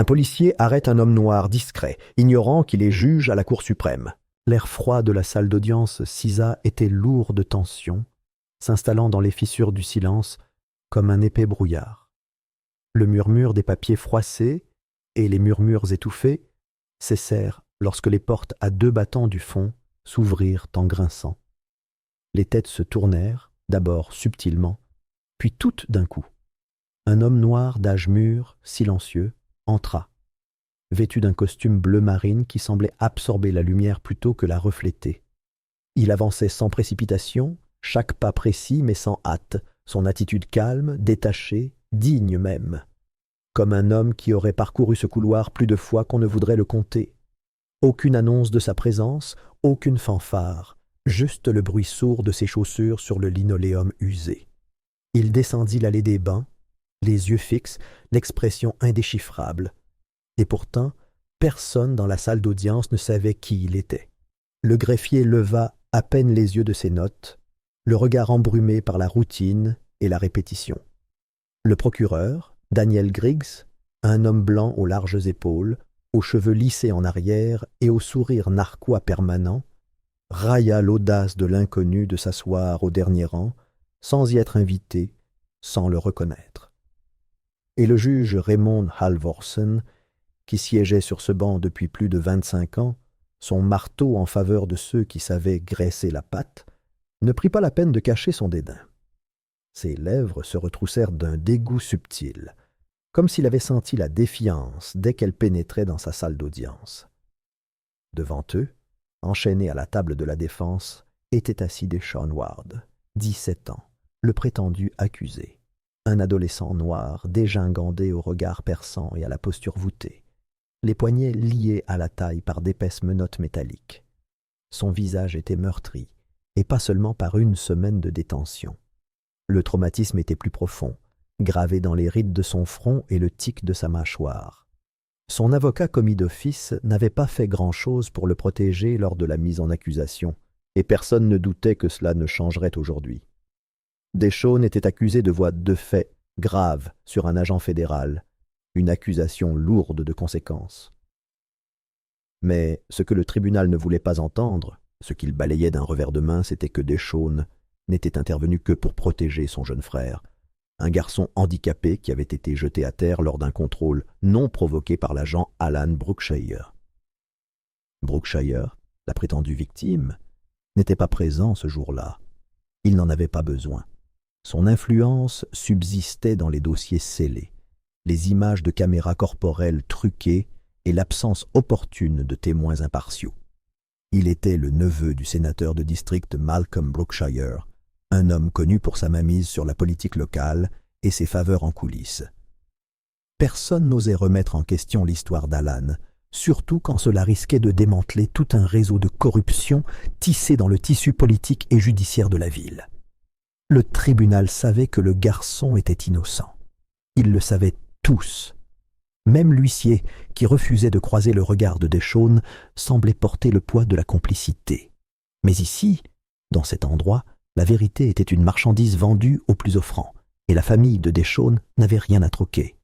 Un policier arrête un homme noir discret, ignorant qu'il est juge à la Cour suprême. L'air froid de la salle d'audience Cisa était lourd de tension, s'installant dans les fissures du silence comme un épais brouillard. Le murmure des papiers froissés et les murmures étouffés cessèrent lorsque les portes à 2 battants du fond s'ouvrirent en grinçant. Les têtes se tournèrent, d'abord subtilement, puis toutes d'un coup. Un homme noir d'âge mûr, silencieux, entra, vêtu d'un costume bleu marine qui semblait absorber la lumière plutôt que la refléter. Il avançait sans précipitation, chaque pas précis mais sans hâte, son attitude calme, détachée, digne même, comme un homme qui aurait parcouru ce couloir plus de fois qu'on ne voudrait le compter. Aucune annonce de sa présence, aucune fanfare, juste le bruit sourd de ses chaussures sur le linoléum usé. Il descendit l'allée des bains, les yeux fixes, l'expression indéchiffrable. Et pourtant, personne dans la salle d'audience ne savait qui il était. Le greffier leva à peine les yeux de ses notes, le regard embrumé par la routine et la répétition. Le procureur, Daniel Griggs, un homme blanc aux larges épaules, aux cheveux lissés en arrière et au sourire narquois permanent, railla l'audace de l'inconnu de s'asseoir au dernier rang, sans y être invité, sans le reconnaître. Et le juge Raymond Halvorsen, qui siégeait sur ce banc depuis plus de 25 ans, son marteau en faveur de ceux qui savaient graisser la patte, ne prit pas la peine de cacher son dédain. Ses lèvres se retroussèrent d'un dégoût subtil, comme s'il avait senti la défiance dès qu'elle pénétrait dans sa salle d'audience. Devant eux, enchaîné à la table de la défense, était assis Deshaun Ward, 17 ans, le prétendu accusé, un adolescent noir dégingandé au regard perçant et à la posture voûtée, les poignets liés à la taille par d'épaisses menottes métalliques. Son visage était meurtri, et pas seulement par une semaine de détention. Le traumatisme était plus profond, gravé dans les rides de son front et le tic de sa mâchoire. Son avocat commis d'office n'avait pas fait grand-chose pour le protéger lors de la mise en accusation, et personne ne doutait que cela ne changerait aujourd'hui. Deshaun était accusé de voies de fait graves sur un agent fédéral, une accusation lourde de conséquences. Mais ce que le tribunal ne voulait pas entendre, ce qu'il balayait d'un revers de main, c'était que Deshaun n'était intervenu que pour protéger son jeune frère, un garçon handicapé qui avait été jeté à terre lors d'un contrôle non provoqué par l'agent Alan Brookshire. Brookshire, la prétendue victime, n'était pas présent ce jour-là. Il n'en avait pas besoin. Son influence subsistait dans les dossiers scellés, les images de caméras corporelles truquées et l'absence opportune de témoins impartiaux. Il était le neveu du sénateur de district Malcolm Brookshire, un homme connu pour sa mainmise sur la politique locale et ses faveurs en coulisses. Personne n'osait remettre en question l'histoire d'Alan, surtout quand cela risquait de démanteler tout un réseau de corruption tissé dans le tissu politique et judiciaire de la ville. Le tribunal savait que le garçon était innocent. Ils le savaient tous. Même l'huissier, qui refusait de croiser le regard de Deshaun, semblait porter le poids de la complicité. Mais ici, dans cet endroit, la vérité était une marchandise vendue au plus offrant, et la famille de Deshaun n'avait rien à troquer.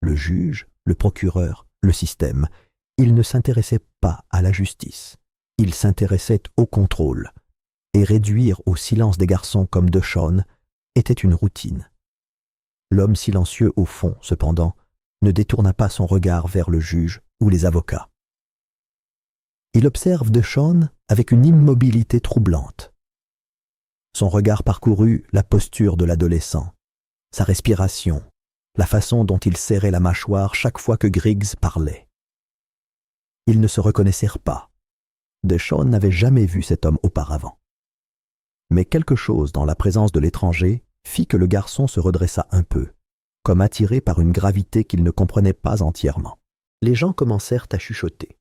Le juge, le procureur, le système, ils ne s'intéressaient pas à la justice. Ils s'intéressaient au contrôle. Et réduire au silence des garçons comme Deshaun était une routine. L'homme silencieux au fond, cependant, ne détourna pas son regard vers le juge ou les avocats. Il observe Deshaun avec une immobilité troublante. Son regard parcourut la posture de l'adolescent, sa respiration, la façon dont il serrait la mâchoire chaque fois que Griggs parlait. Ils ne se reconnaissèrent pas. Deshaun n'avait jamais vu cet homme auparavant. Mais quelque chose dans la présence de l'étranger fit que le garçon se redressa un peu, comme attiré par une gravité qu'il ne comprenait pas entièrement. Les gens commencèrent à chuchoter.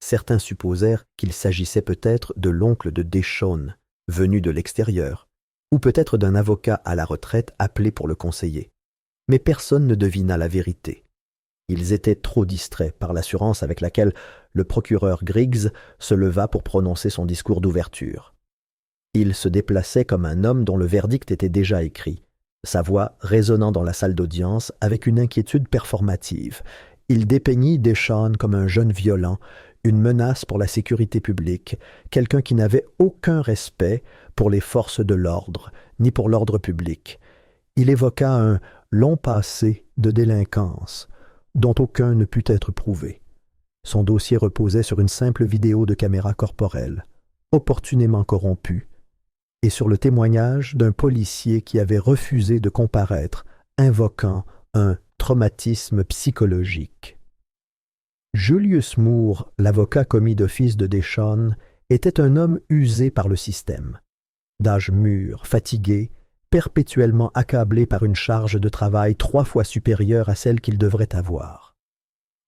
Certains supposèrent qu'il s'agissait peut-être de l'oncle de Deshaun, venu de l'extérieur, ou peut-être d'un avocat à la retraite appelé pour le conseiller. Mais personne ne devina la vérité. Ils étaient trop distraits par l'assurance avec laquelle le procureur Griggs se leva pour prononcer son discours d'ouverture. Il se déplaçait comme un homme dont le verdict était déjà écrit, sa voix résonnant dans la salle d'audience avec une inquiétude performative, il dépeignit Deschênes comme un jeune violent, une menace pour la sécurité publique, quelqu'un qui n'avait aucun respect pour les forces de l'ordre, ni pour l'ordre public. Il évoqua un long passé de délinquance, dont aucun ne put être prouvé. Son dossier reposait sur une simple vidéo de caméra corporelle, opportunément corrompue, et sur le témoignage d'un policier qui avait refusé de comparaître, invoquant un traumatisme psychologique. Julius Moore, l'avocat commis d'office de Deschênes, était un homme usé par le système. D'âge mûr, fatigué, perpétuellement accablé par une charge de travail 3 fois supérieure à celle qu'il devrait avoir.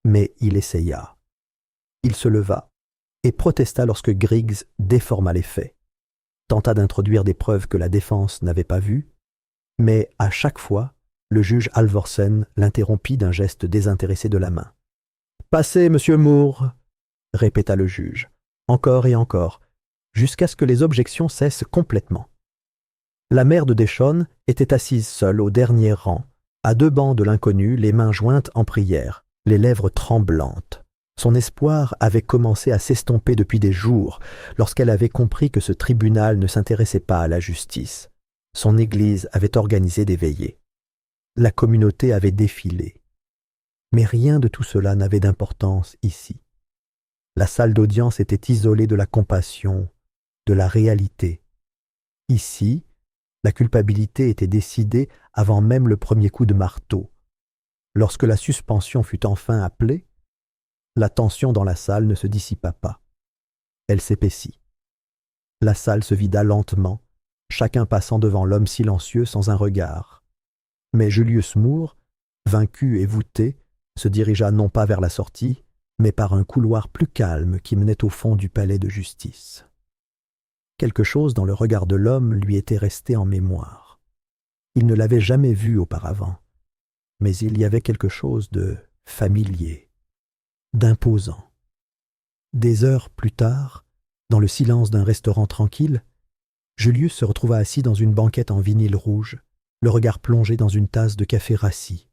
Mais il essaya. Il se leva et protesta lorsque Griggs déforma les faits, tenta d'introduire des preuves que la défense n'avait pas vues, mais à chaque fois, le juge Halvorsen l'interrompit d'un geste désintéressé de la main. « Passez, monsieur Moore !» répéta le juge, encore et encore, jusqu'à ce que les objections cessent complètement. La mère de Deschênes était assise seule au dernier rang, à 2 bancs de l'inconnu, les mains jointes en prière, les lèvres tremblantes. Son espoir avait commencé à s'estomper depuis des jours, lorsqu'elle avait compris que ce tribunal ne s'intéressait pas à la justice. Son Église avait organisé des veillées. La communauté avait défilé. Mais rien de tout cela n'avait d'importance ici. La salle d'audience était isolée de la compassion, de la réalité. Ici, la culpabilité était décidée avant même le premier coup de marteau. Lorsque la suspension fut enfin appelée, la tension dans la salle ne se dissipa pas. Elle s'épaissit. La salle se vida lentement, chacun passant devant l'homme silencieux sans un regard. Mais Julius Moore, vaincu et voûté, se dirigea non pas vers la sortie, mais par un couloir plus calme qui menait au fond du palais de justice. Quelque chose dans le regard de l'homme lui était resté en mémoire. Il ne l'avait jamais vu auparavant, mais il y avait quelque chose de familier, d'imposant. Des heures plus tard, dans le silence d'un restaurant tranquille, Julius se retrouva assis dans une banquette en vinyle rouge, le regard plongé dans une tasse de café rassis.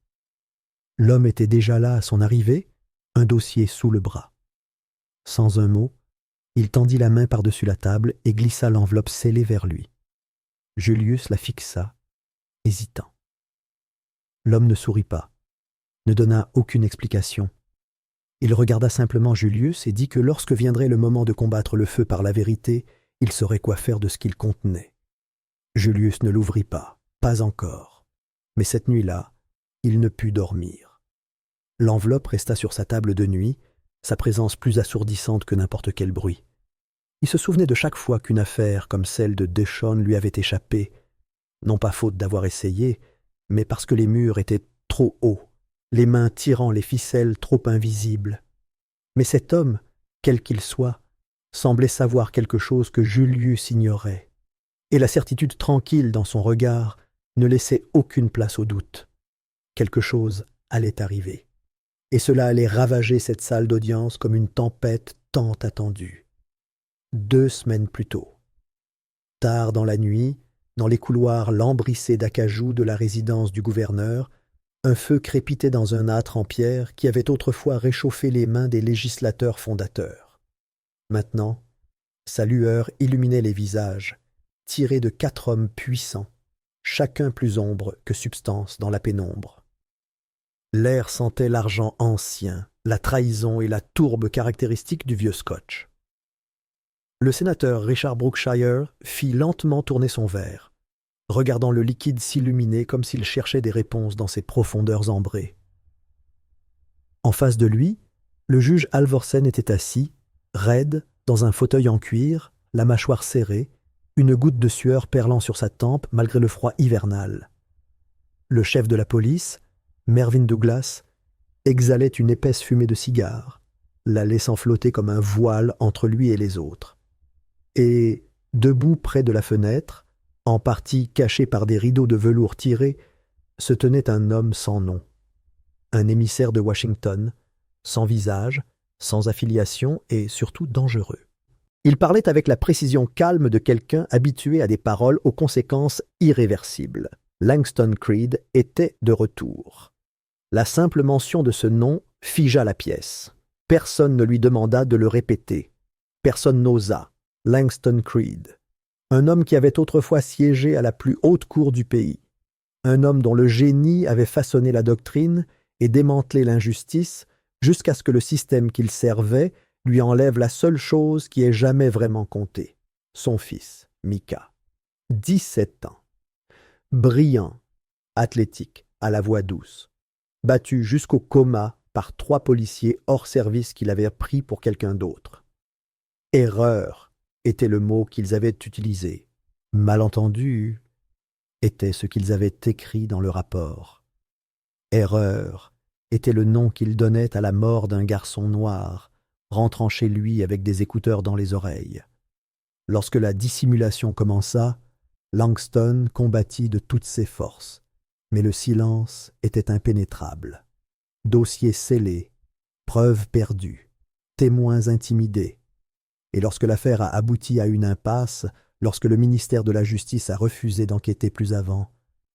L'homme était déjà là à son arrivée, un dossier sous le bras. Sans un mot, il tendit la main par-dessus la table et glissa l'enveloppe scellée vers lui. Julius la fixa, hésitant. L'homme ne sourit pas, ne donna aucune explication. Il regarda simplement Julius et dit que lorsque viendrait le moment de combattre le feu par la vérité, il saurait quoi faire de ce qu'il contenait. Julius ne l'ouvrit pas encore. Mais cette nuit-là, il ne put dormir. L'enveloppe resta sur sa table de nuit, sa présence plus assourdissante que n'importe quel bruit. Il se souvenait de chaque fois qu'une affaire comme celle de Deschênes lui avait échappé, non pas faute d'avoir essayé, mais parce que les murs étaient trop hauts, les mains tirant les ficelles trop invisibles. Mais cet homme, quel qu'il soit, semblait savoir quelque chose que Julius ignorait, et la certitude tranquille dans son regard ne laissait aucune place au doute. Quelque chose allait arriver, et cela allait ravager cette salle d'audience comme une tempête tant attendue. 2 semaines plus tôt. Tard dans la nuit, dans les couloirs lambrissés d'acajou de la résidence du gouverneur, un feu crépitait dans un âtre en pierre qui avait autrefois réchauffé les mains des législateurs fondateurs. Maintenant, sa lueur illuminait les visages, tirés de 4 hommes puissants, chacun plus ombre que substance dans la pénombre. L'air sentait l'argent ancien, la trahison et la tourbe caractéristique du vieux Scotch. Le sénateur Richard Brookshire fit lentement tourner son verre, regardant le liquide s'illuminer comme s'il cherchait des réponses dans ses profondeurs ambrées. En face de lui, le juge Halvorsen était assis, raide, dans un fauteuil en cuir, la mâchoire serrée, une goutte de sueur perlant sur sa tempe malgré le froid hivernal. Le chef de la police, Mervyn Douglas, exhalait une épaisse fumée de cigare, la laissant flotter comme un voile entre lui et les autres. Et, debout près de la fenêtre, en partie caché par des rideaux de velours tirés, se tenait un homme sans nom, un émissaire de Washington, sans visage, sans affiliation et surtout dangereux. Il parlait avec la précision calme de quelqu'un habitué à des paroles aux conséquences irréversibles. Langston Creed était de retour. La simple mention de ce nom figea la pièce. Personne ne lui demanda de le répéter. Personne n'osa. Langston Creed. Un homme qui avait autrefois siégé à la plus haute cour du pays. Un homme dont le génie avait façonné la doctrine et démantelé l'injustice jusqu'à ce que le système qu'il servait lui enlève la seule chose qui ait jamais vraiment compté, son fils, Micah. 17 ans. Brillant, athlétique, à la voix douce. Battu jusqu'au coma par 3 policiers hors service qu'il avait pris pour quelqu'un d'autre. Erreur était le mot qu'ils avaient utilisé. Malentendu était ce qu'ils avaient écrit dans le rapport. Erreur était le nom qu'ils donnaient à la mort d'un garçon noir, rentrant chez lui avec des écouteurs dans les oreilles. Lorsque la dissimulation commença, Langston combattit de toutes ses forces, mais le silence était impénétrable. Dossier scellé, preuves perdues, témoins intimidés. Et lorsque l'affaire a abouti à une impasse, lorsque le ministère de la Justice a refusé d'enquêter plus avant,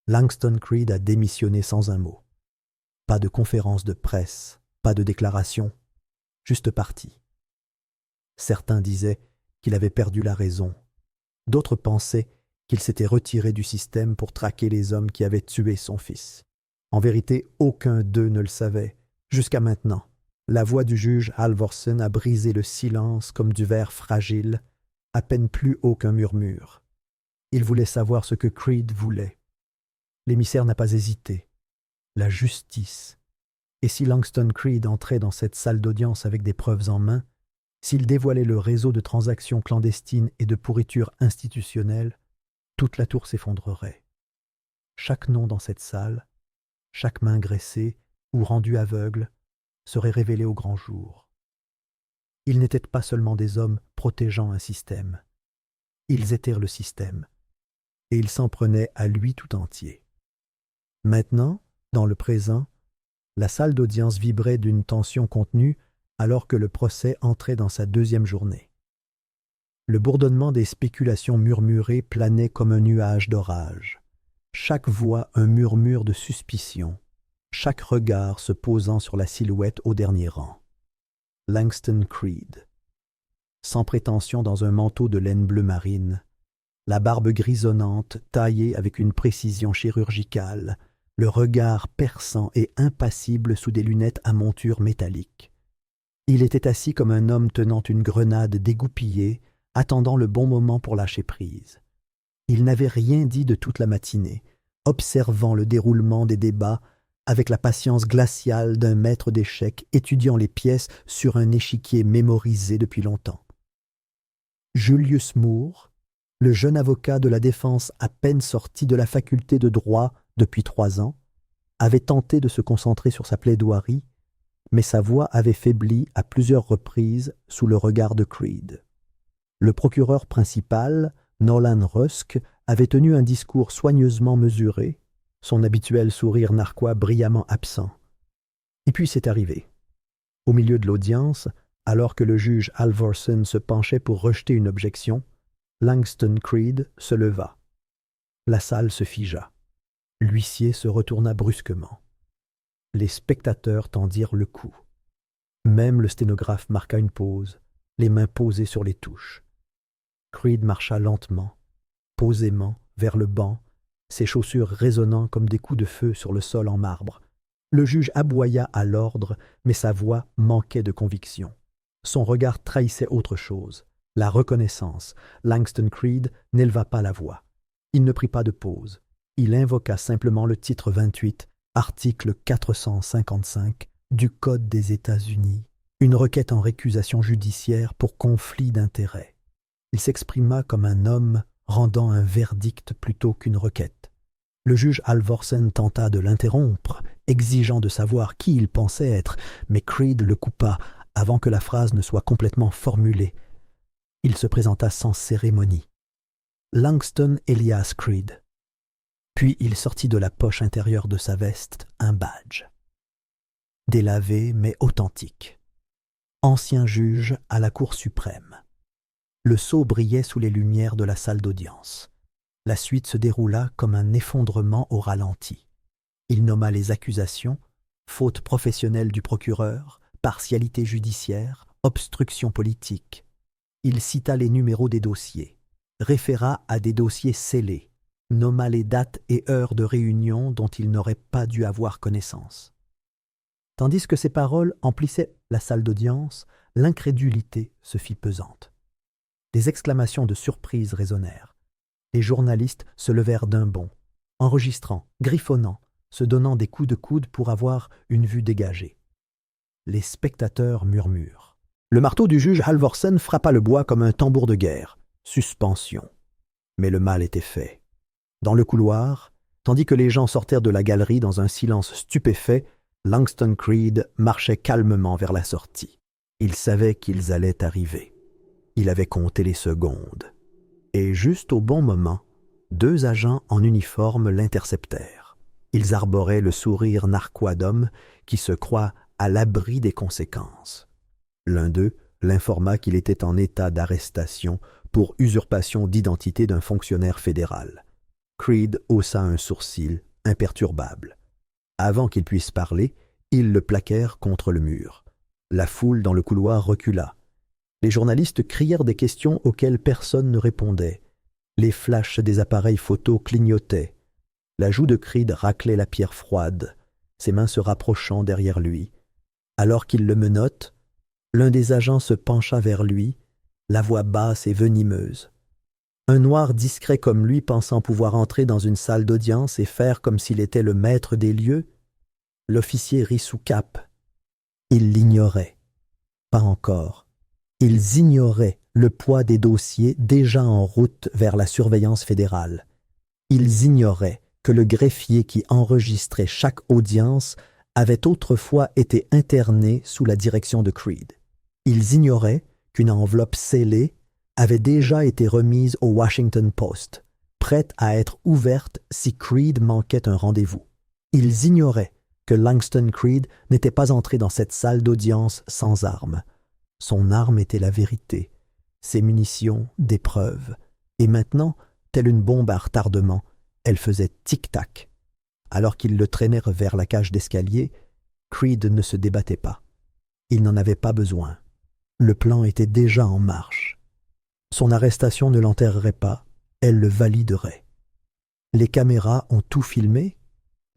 Langston Creed a démissionné sans un mot. Pas de conférence de presse, pas de déclaration, juste parti. Certains disaient qu'il avait perdu la raison. D'autres pensaient qu'il s'était retiré du système pour traquer les hommes qui avaient tué son fils. En vérité, aucun d'eux ne le savait, jusqu'à maintenant. La voix du juge Halvorsen a brisé le silence comme du verre fragile, à peine plus haut qu'un murmure. Il voulait savoir ce que Creed voulait. L'émissaire n'a pas hésité. La justice. Et si Langston Creed entrait dans cette salle d'audience avec des preuves en main, s'il dévoilait le réseau de transactions clandestines et de pourriture institutionnelle, toute la tour s'effondrerait. Chaque nom dans cette salle, chaque main graissée ou rendue aveugle, serait révélé au grand jour. Ils n'étaient pas seulement des hommes protégeant un système. Ils étaient le système, et ils s'en prenaient à lui tout entier. Maintenant, dans le présent, la salle d'audience vibrait d'une tension contenue alors que le procès entrait dans sa 2e journée. Le bourdonnement des spéculations murmurées planait comme un nuage d'orage. Chaque voix un murmure de suspicion, chaque regard se posant sur la silhouette au dernier rang. Langston Creed. Sans prétention dans un manteau de laine bleu marine, la barbe grisonnante taillée avec une précision chirurgicale, le regard perçant et impassible sous des lunettes à monture métallique. Il était assis comme un homme tenant une grenade dégoupillée, attendant le bon moment pour lâcher prise. Il n'avait rien dit de toute la matinée, observant le déroulement des débats avec la patience glaciale d'un maître d'échecs étudiant les pièces sur un échiquier mémorisé depuis longtemps. Julius Moore, le jeune avocat de la défense à peine sorti de la faculté de droit depuis 3 ans, avait tenté de se concentrer sur sa plaidoirie, mais sa voix avait faibli à plusieurs reprises sous le regard de Creed. Le procureur principal, Nolan Rusk, avait tenu un discours soigneusement mesuré, son habituel sourire narquois brillamment absent. Et puis c'est arrivé. Au milieu de l'audience, alors que le juge Halvorsen se penchait pour rejeter une objection, Langston Creed se leva. La salle se figea. L'huissier se retourna brusquement. Les spectateurs tendirent le cou. Même le sténographe marqua une pause, les mains posées sur les touches. Creed marcha lentement, posément, vers le banc, ses chaussures résonnant comme des coups de feu sur le sol en marbre. Le juge aboya à l'ordre, mais sa voix manquait de conviction. Son regard trahissait autre chose, la reconnaissance. Langston Creed n'éleva pas la voix. Il ne prit pas de pause. Il invoqua simplement le titre 28, article 455 du Code des États-Unis, une requête en récusation judiciaire pour conflit d'intérêts. Il s'exprima comme un homme rendant un verdict plutôt qu'une requête. Le juge Halvorsen tenta de l'interrompre, exigeant de savoir qui il pensait être, mais Creed le coupa avant que la phrase ne soit complètement formulée. Il se présenta sans cérémonie. Langston Elias Creed. Puis il sortit de la poche intérieure de sa veste un badge. Délavé mais authentique. Ancien juge à la Cour suprême. Le sceau brillait sous les lumières de la salle d'audience. La suite se déroula comme un effondrement au ralenti. Il nomma les accusations, faute professionnelle du procureur, partialité judiciaire, obstruction politique. Il cita les numéros des dossiers, référa à des dossiers scellés, nomma les dates et heures de réunion dont il n'aurait pas dû avoir connaissance. Tandis que ces paroles emplissaient la salle d'audience, l'incrédulité se fit pesante. Des exclamations de surprise résonnèrent. Les journalistes se levèrent d'un bond, enregistrant, griffonnant, se donnant des coups de coude pour avoir une vue dégagée. Les spectateurs murmurent. Le marteau du juge Halvorsen frappa le bois comme un tambour de guerre. Suspension. Mais le mal était fait. Dans le couloir, tandis que les gens sortirent de la galerie dans un silence stupéfait, Langston Creed marchait calmement vers la sortie. Il savait qu'ils allaient arriver. Il avait compté les secondes. Et juste au bon moment, 2 agents en uniforme l'interceptèrent. Ils arboraient le sourire narquois d'homme qui se croit à l'abri des conséquences. L'un d'eux l'informa qu'il était en état d'arrestation pour usurpation d'identité d'un fonctionnaire fédéral. Creed haussa un sourcil, imperturbable. Avant qu'il puisse parler, ils le plaquèrent contre le mur. La foule dans le couloir recula. Les journalistes crièrent des questions auxquelles personne ne répondait. Les flashs des appareils photo clignotaient. La joue de Creed raclait la pierre froide, ses mains se rapprochant derrière lui. Alors qu'il le menotte, l'un des agents se pencha vers lui, la voix basse et venimeuse. Un noir discret comme lui pensant pouvoir entrer dans une salle d'audience et faire comme s'il était le maître des lieux, l'officier rit sous cape. Ils l'ignoraient. Pas encore. Ils ignoraient le poids des dossiers déjà en route vers la surveillance fédérale. Ils ignoraient que le greffier qui enregistrait chaque audience avait autrefois été interné sous la direction de Creed. Ils ignoraient qu'une enveloppe scellée avait déjà été remise au Washington Post, prête à être ouverte si Creed manquait un rendez-vous. Ils ignoraient que Langston Creed n'était pas entré dans cette salle d'audience sans arme. Son arme était la vérité, ses munitions des preuves, et maintenant, telle une bombe à retardement, elle faisait tic-tac. Alors qu'ils le traînèrent vers la cage d'escalier, Creed ne se débattait pas. Il n'en avait pas besoin. Le plan était déjà en marche. Son arrestation ne l'enterrerait pas, elle le validerait. Les caméras ont tout filmé,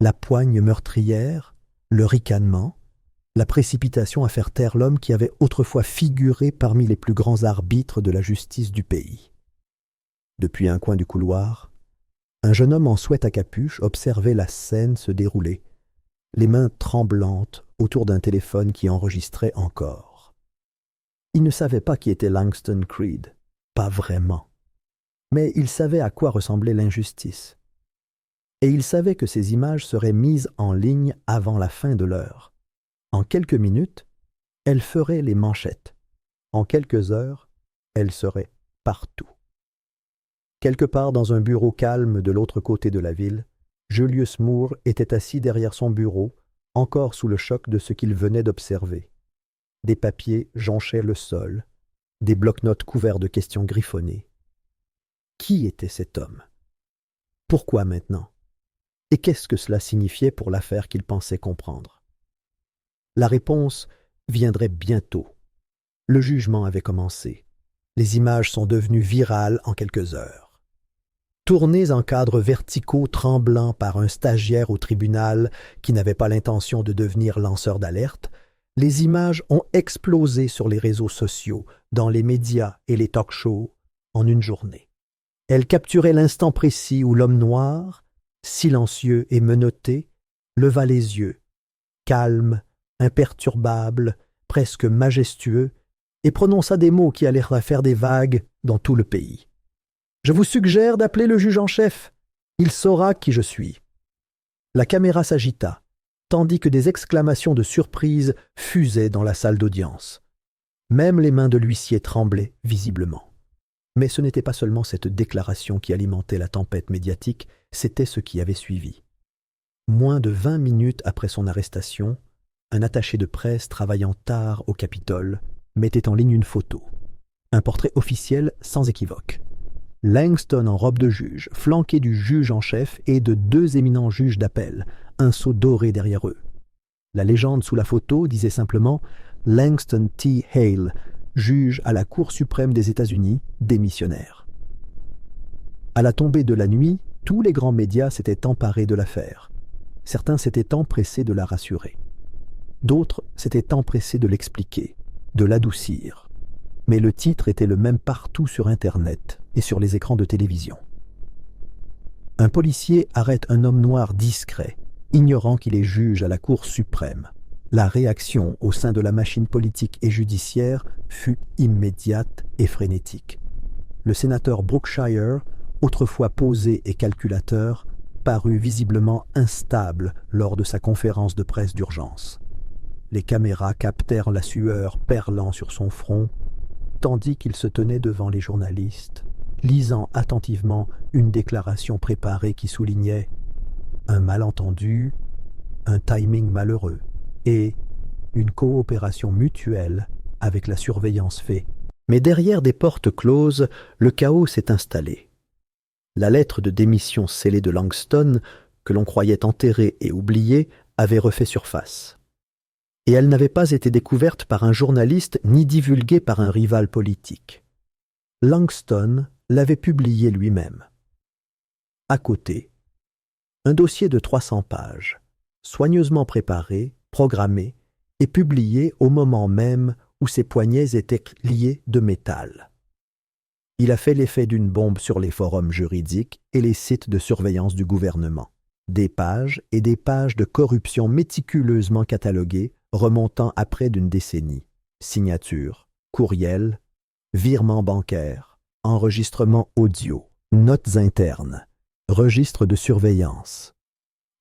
la poigne meurtrière, le ricanement, la précipitation à faire taire l'homme qui avait autrefois figuré parmi les plus grands arbitres de la justice du pays. Depuis un coin du couloir, un jeune homme en sweat à capuche observait la scène se dérouler, les mains tremblantes autour d'un téléphone qui enregistrait encore. Il ne savait pas qui était Langston Creed, pas vraiment, mais il savait à quoi ressemblait l'injustice. Et il savait que ces images seraient mises en ligne avant la fin de l'heure. En quelques minutes, elles feraient les manchettes. En quelques heures, elles seraient partout. Quelque part dans un bureau calme de l'autre côté de la ville, Julius Moore était assis derrière son bureau, encore sous le choc de ce qu'il venait d'observer. Des papiers jonchaient le sol, des bloc-notes couverts de questions griffonnées. Qui était cet homme? Pourquoi maintenant? Et qu'est-ce que cela signifiait pour l'affaire qu'il pensait comprendre? La réponse viendrait bientôt. Le jugement avait commencé. Les images sont devenues virales en quelques heures. Tournées en cadres verticaux tremblants par un stagiaire au tribunal qui n'avait pas l'intention de devenir lanceur d'alerte, les images ont explosé sur les réseaux sociaux, dans les médias et les talk-shows en une journée. Elles capturaient l'instant précis où l'homme noir, silencieux et menotté, leva les yeux, calme, imperturbable, presque majestueux, et prononça des mots qui allèrent faire des vagues dans tout le pays. « Je vous suggère d'appeler le juge en chef. Il saura qui je suis. » La caméra s'agita, tandis que des exclamations de surprise fusaient dans la salle d'audience. Même les mains de l'huissier tremblaient visiblement. Mais ce n'était pas seulement cette déclaration qui alimentait la tempête médiatique, c'était ce qui avait suivi. Moins de 20 minutes après son arrestation, un attaché de presse travaillant tard au Capitole mettait en ligne une photo. Un portrait officiel sans équivoque. Langston en robe de juge, flanqué du juge en chef et de 2 éminents juges d'appel, un sceau doré derrière eux. La légende sous la photo disait simplement « Langston T. Hale, juge à la Cour suprême des États-Unis, démissionnaire ». À la tombée de la nuit, tous les grands médias s'étaient emparés de l'affaire. Certains s'étaient empressés de la rassurer. D'autres s'étaient empressés de l'expliquer, de l'adoucir. Mais le titre était le même partout sur Internet et sur les écrans de télévision. Un policier arrête un homme noir discret, ignorant qu'il est juge à la Cour suprême. La réaction au sein de la machine politique et judiciaire fut immédiate et frénétique. Le sénateur Brookshire, autrefois posé et calculateur, parut visiblement instable lors de sa conférence de presse d'urgence. Les caméras captèrent la sueur perlant sur son front, tandis qu'il se tenait devant les journalistes, lisant attentivement une déclaration préparée qui soulignait un malentendu, un timing malheureux et une coopération mutuelle avec la surveillance fait. Mais derrière des portes closes, le chaos s'est installé. La lettre de démission scellée de Langston, que l'on croyait enterrée et oubliée, avait refait surface. Et elle n'avait pas été découverte par un journaliste ni divulguée par un rival politique. Langston l'avait publiée lui-même. À côté, un dossier de 300 pages, soigneusement préparé, programmé et publié au moment même où ses poignets étaient liés de métal. Il a fait l'effet d'une bombe sur les forums juridiques et les sites de surveillance du gouvernement. Des pages et des pages de corruption méticuleusement cataloguées, remontant à près d'une décennie. Signatures, courriels, virements bancaires, enregistrements audio, notes internes, registres de surveillance.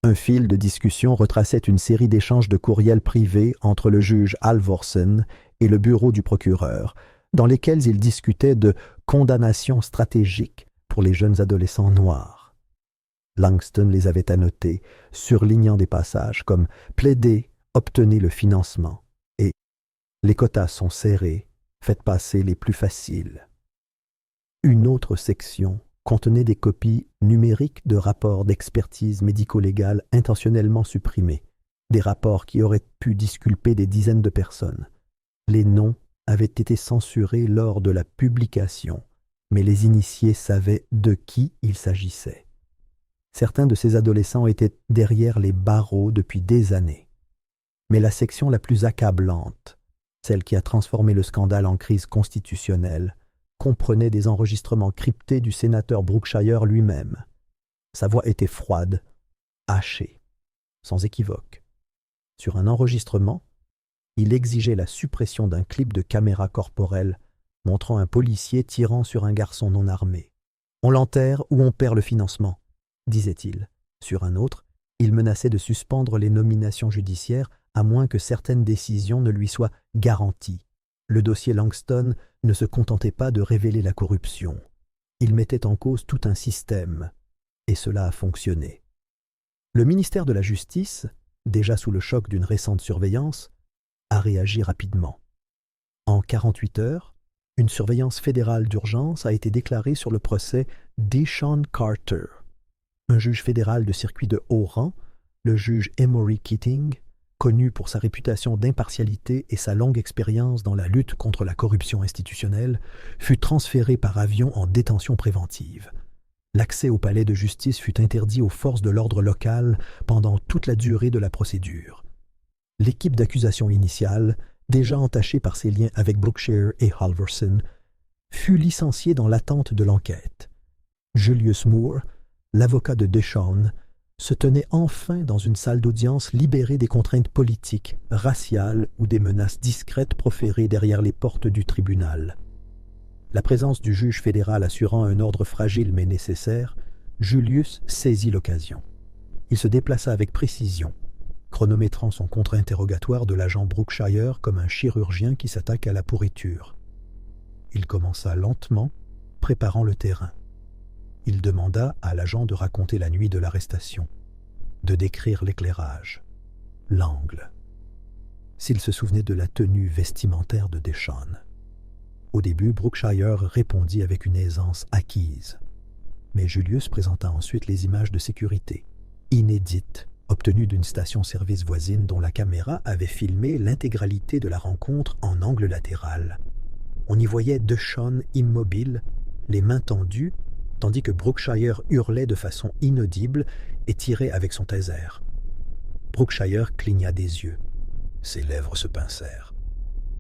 Un fil de discussion retraçait une série d'échanges de courriels privés entre le juge Halvorsen et le bureau du procureur, dans lesquels ils discutaient de condamnations stratégiques pour les jeunes adolescents noirs. Langston les avait annotés, surlignant des passages comme « plaider, obtenez le financement » et « les quotas sont serrés, faites passer les plus faciles ». Une autre section contenait des copies numériques de rapports d'expertise médico-légale intentionnellement supprimés, des rapports qui auraient pu disculper des dizaines de personnes. Les noms avaient été censurés lors de la publication, mais les initiés savaient de qui il s'agissait. Certains de ces adolescents étaient derrière les barreaux depuis des années. Mais la section la plus accablante, celle qui a transformé le scandale en crise constitutionnelle, comprenait des enregistrements cryptés du sénateur Brookshire lui-même. Sa voix était froide, hachée, sans équivoque. Sur un enregistrement, il exigeait la suppression d'un clip de caméra corporelle montrant un policier tirant sur un garçon non armé. « On l'enterre ou on perd le financement », disait-il. Sur un autre, il menaçait de suspendre les nominations judiciaires à moins que certaines décisions ne lui soient garanties. Le dossier Langston ne se contentait pas de révéler la corruption. Il mettait en cause tout un système, et cela a fonctionné. Le ministère de la Justice, déjà sous le choc d'une récente surveillance, a réagi rapidement. En 48 heures, une surveillance fédérale d'urgence a été déclarée sur le procès d'Eshawn Carter. Un juge fédéral de circuit de haut rang, le juge Emory Keating, connu pour sa réputation d'impartialité et sa longue expérience dans la lutte contre la corruption institutionnelle, fut transféré par avion en détention préventive. L'accès au palais de justice fut interdit aux forces de l'ordre local pendant toute la durée de la procédure. L'équipe d'accusation initiale, déjà entachée par ses liens avec Brookshire et Halvorsen, fut licenciée dans l'attente de l'enquête. Julius Moore, l'avocat de Deshawn, se tenait enfin dans une salle d'audience libérée des contraintes politiques, raciales ou des menaces discrètes proférées derrière les portes du tribunal. La présence du juge fédéral assurant un ordre fragile mais nécessaire, Julius saisit l'occasion. Il se déplaça avec précision, chronométrant son contre-interrogatoire de l'agent Brookshire comme un chirurgien qui s'attaque à la pourriture. Il commença lentement, préparant le terrain. Il demanda à l'agent de raconter la nuit de l'arrestation, de décrire l'éclairage, l'angle, s'il se souvenait de la tenue vestimentaire de Deshawn. Au début, Brookshire répondit avec une aisance acquise, mais Julius présenta ensuite les images de sécurité, inédites, obtenu d'une station-service voisine dont la caméra avait filmé l'intégralité de la rencontre en angle latéral. On y voyait DeShawn immobile, les mains tendues, tandis que Brookshire hurlait de façon inaudible et tirait avec son taser. Brookshire cligna des yeux. Ses lèvres se pincèrent.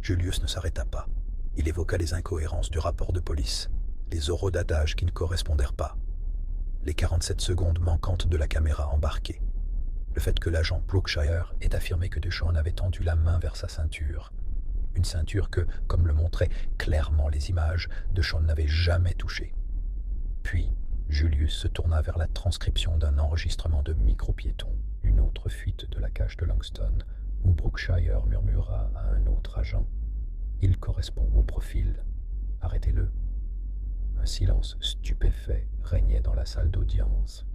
Julius ne s'arrêta pas. Il évoqua les incohérences du rapport de police, les orodadages qui ne correspondèrent pas, les 47 secondes manquantes de la caméra embarquée, le fait que l'agent Brookshire ait affirmé que DeShawn avait tendu la main vers sa ceinture, une ceinture que, comme le montraient clairement les images, DeShawn n'avait jamais touchée. Puis, Julius se tourna vers la transcription d'un enregistrement de micro-piéton, une autre fuite de la cage de Langston, où Brookshire murmura à un autre agent « Il correspond au profil. Arrêtez-le. » Un silence stupéfait régnait dans la salle d'audience.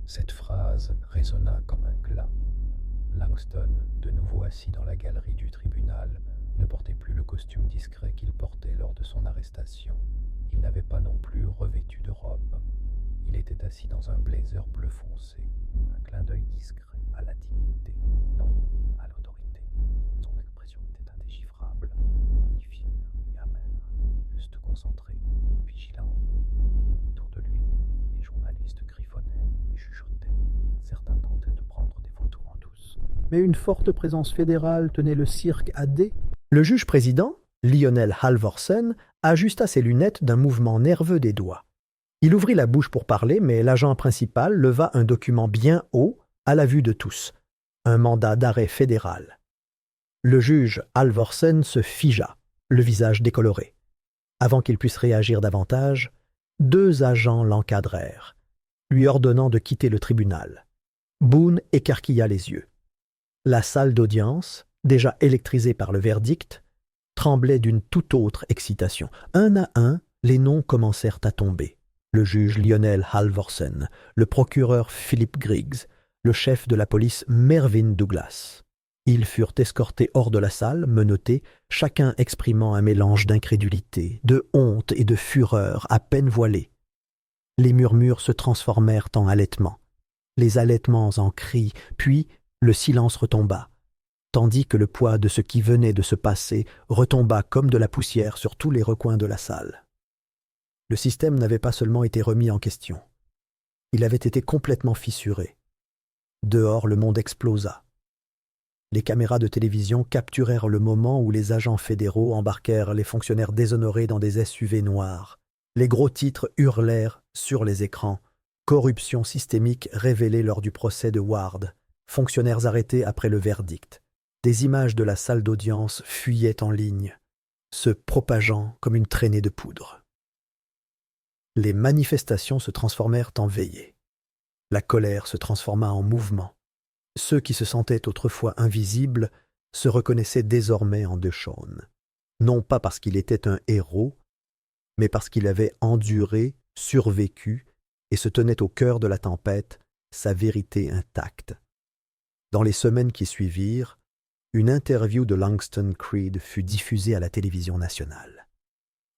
Cette phrase résonna comme un glas. Langston, de nouveau assis dans la galerie du tribunal, ne portait plus le costume discret qu'il portait lors de son arrestation. Il n'avait pas non plus revêtu de robe. Il était assis dans un blazer bleu foncé, un clin d'œil discret à la dignité, non à l'autorité. Son expression était indéchiffrable, ni fière ni amère, juste concentrée, vigilante. Autour de lui, les journalistes griffonnaient et chuchotaient. Certains tentaient de prendre des photos en douce. Mais une forte présence fédérale tenait le cirque à dés. Le juge-président, Lionel Halvorsen, ajusta ses lunettes d'un mouvement nerveux des doigts. Il ouvrit la bouche pour parler, mais l'agent principal leva un document bien haut, à la vue de tous, un mandat d'arrêt fédéral. Le juge Halvorsen se figea, le visage décoloré. Avant qu'il puisse réagir davantage, 2 agents l'encadrèrent, lui ordonnant de quitter le tribunal. Boone écarquilla les yeux. La salle d'audience, déjà électrisée par le verdict, tremblait d'une toute autre excitation. Un à un, les noms commencèrent à tomber. Le juge Lionel Halvorsen, le procureur Philip Griggs, le chef de la police Mervyn Douglas. Ils furent escortés hors de la salle, menottés, chacun exprimant un mélange d'incrédulité, de honte et de fureur à peine voilée. Les murmures se transformèrent en halètements, les halètements en cris, puis le silence retomba, tandis que le poids de ce qui venait de se passer retomba comme de la poussière sur tous les recoins de la salle. Le système n'avait pas seulement été remis en question. Il avait été complètement fissuré. Dehors, le monde explosa. Les caméras de télévision capturèrent le moment où les agents fédéraux embarquèrent les fonctionnaires déshonorés dans des SUV noirs. Les gros titres hurlèrent sur les écrans. Corruption systémique révélée lors du procès de Ward. Fonctionnaires arrêtés après le verdict. Des images de la salle d'audience fuyaient en ligne, se propageant comme une traînée de poudre. Les manifestations se transformèrent en veillées. La colère se transforma en mouvement. Ceux qui se sentaient autrefois invisibles se reconnaissaient désormais en DeShawn, non pas parce qu'il était un héros, mais parce qu'il avait enduré, survécu et se tenait au cœur de la tempête, sa vérité intacte. Dans les semaines qui suivirent, une interview de Langston Creed fut diffusée à la télévision nationale.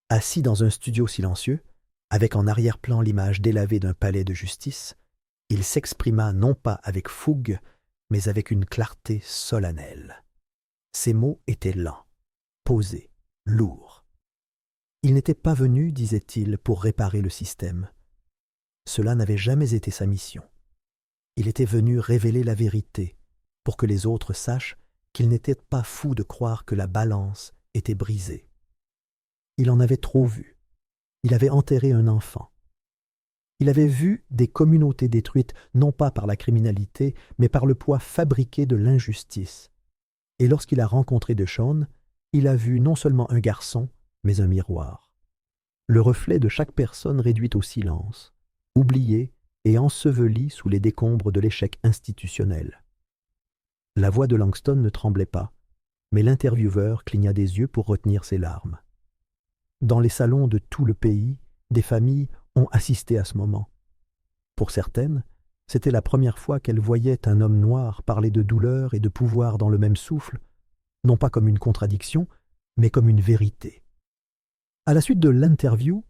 Assis dans un studio silencieux, avec en arrière-plan l'image délavée d'un palais de justice, il s'exprima non pas avec fougue, mais avec une clarté solennelle. Ses mots étaient lents, posés, lourds. Il n'était pas venu, disait-il, pour réparer le système. Cela n'avait jamais été sa mission. Il était venu révéler la vérité, pour que les autres sachent qu'il n'était pas fou de croire que la balance était brisée. Il en avait trop vu. Il avait enterré un enfant. Il avait vu des communautés détruites non pas par la criminalité, mais par le poids fabriqué de l'injustice. Et lorsqu'il a rencontré DeShawn, il a vu non seulement un garçon, mais un miroir. Le reflet de chaque personne réduite au silence, oublié et enseveli sous les décombres de l'échec institutionnel. La voix de Langston ne tremblait pas, mais l'intervieweur cligna des yeux pour retenir ses larmes. Dans les salons de tout le pays, des familles ont assisté à ce moment. Pour certaines, c'était la première fois qu'elles voyaient un homme noir parler de douleur et de pouvoir dans le même souffle, non pas comme une contradiction, mais comme une vérité. À la suite de l'interview,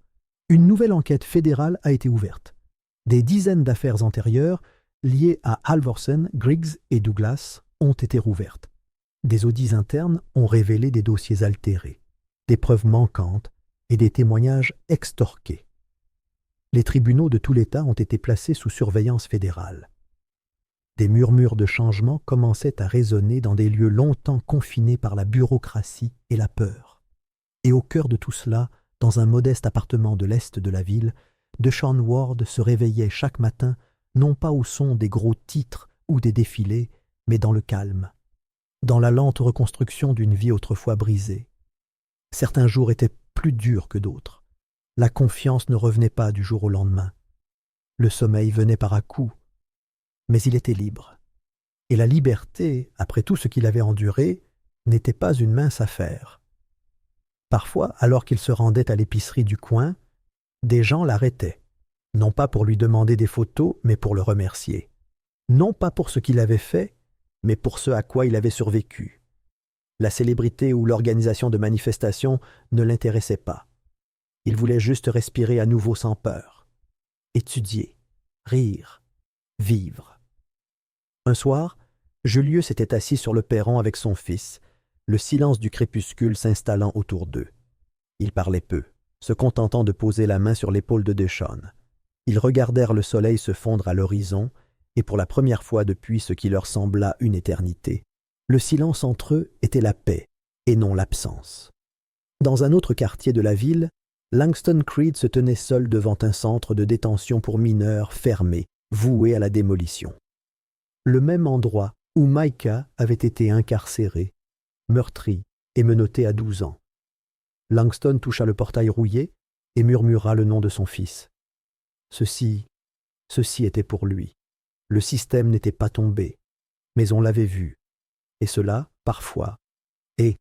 une nouvelle enquête fédérale a été ouverte. Des dizaines d'affaires antérieures liées à Halvorsen, Griggs et Douglas ont été rouvertes. Des audits internes ont révélé des dossiers altérés, des preuves manquantes et des témoignages extorqués. Les tribunaux de tout l'État ont été placés sous surveillance fédérale. Des murmures de changement commençaient à résonner dans des lieux longtemps confinés par la bureaucratie et la peur. Et au cœur de tout cela, dans un modeste appartement de l'est de la ville, Deshaun Ward se réveillait chaque matin, non pas au son des gros titres ou des défilés, mais dans le calme, dans la lente reconstruction d'une vie autrefois brisée. Certains jours étaient plus durs que d'autres. La confiance ne revenait pas du jour au lendemain. Le sommeil venait par à-coups. Mais il était libre. Et la liberté, après tout ce qu'il avait enduré, n'était pas une mince affaire. Parfois, alors qu'il se rendait à l'épicerie du coin, des gens l'arrêtaient, non pas pour lui demander des photos, mais pour le remercier. Non pas pour ce qu'il avait fait, mais pour ce à quoi il avait survécu. La célébrité ou l'organisation de manifestations ne l'intéressait pas. Il voulait juste respirer à nouveau sans peur, étudier, rire, vivre. Un soir, Julius s'était assis sur le perron avec son fils, le silence du crépuscule s'installant autour d'eux. Ils parlaient peu, se contentant de poser la main sur l'épaule de Deshaun. Ils regardèrent le soleil se fondre à l'horizon, et pour la première fois depuis ce qui leur sembla une éternité, le silence entre eux était la paix, et non l'absence. Dans un autre quartier de la ville, Langston Creed se tenait seul devant un centre de détention pour mineurs fermé, voué à la démolition. Le même endroit où Micah avait été incarcéré, meurtri et menotté à 12 ans. Langston toucha le portail rouillé et murmura le nom de son fils. Ceci était pour lui. Le système n'était pas tombé, mais on l'avait vu. Et cela, parfois, et